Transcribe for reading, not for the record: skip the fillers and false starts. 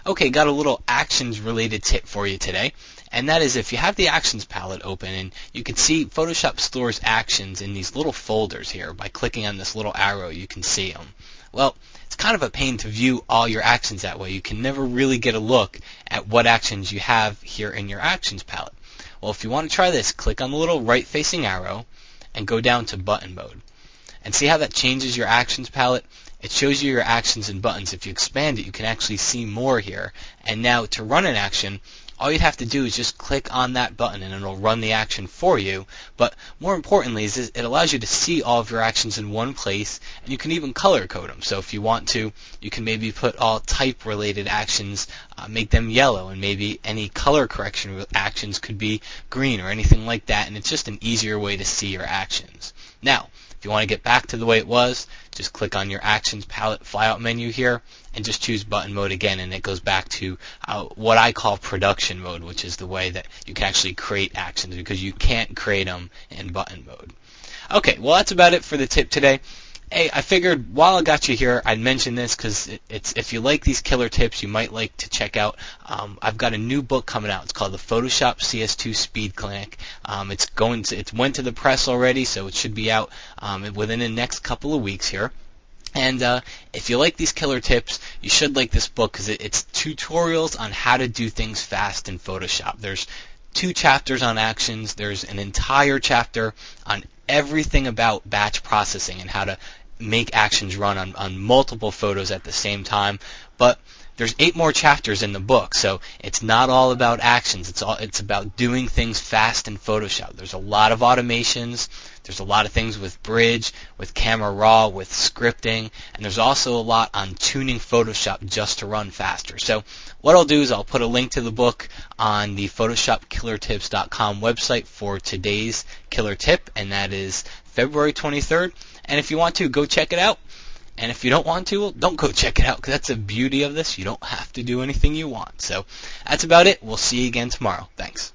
Okay, got a little actions related tip for you today, and that is if you have the actions palette open and you can see Photoshop stores actions in these little folders here. By clicking on this little arrow you can see them. Well, it's kind of a pain to view all your actions that way. You can never really get a look at what actions you have here in your actions palette. Well, if you want to try this, click on the little right facing arrow and go down to button mode. And see how that changes your actions palette? It shows you your actions and buttons. If you expand it, you can actually see more here. And now to run an action, all you'd have to do is just click on that button and it'll run the action for you. But more importantly is it allows you to see all of your actions in one place, and you can even color code them. So if you want to, you can maybe put all type related actions, make them yellow, and maybe any color correction actions could be green or anything like that, and it's just an easier way to see your actions. Now, if you want to get back to the way it was, just click on your Actions Palette flyout menu here and just choose button mode again, and it goes back to what I call production mode, which is the way that you can actually create actions, because you can't create them in button mode. Okay, well that's about it for the tip today. Hey, I figured while I got you here, I'd mention this because if you like these killer tips, you might like to check out. I've got a new book coming out. It's called the Photoshop CS2 Speed Clinic. It went to the press already, so it should be out within the next couple of weeks here. And if you like these killer tips, you should like this book because it's tutorials on how to do things fast in Photoshop. There's 2 chapters on actions. There's an entire chapter on everything about batch processing and how to make actions run on multiple photos at the same time. But there's 8 more chapters in the book, so it's not all about actions. It's about doing things fast in Photoshop. There's a lot of automations. There's a lot of things with Bridge, with Camera Raw, with scripting, and there's also a lot on tuning Photoshop just to run faster. So what I'll do is I'll put a link to the book on the PhotoshopKillerTips.com website for today's killer tip, and that is February 23rd. And if you want to, go check it out. And if you don't want to, well, don't go check it out, because that's the beauty of this. You don't have to do anything you want. So that's about it. We'll see you again tomorrow. Thanks.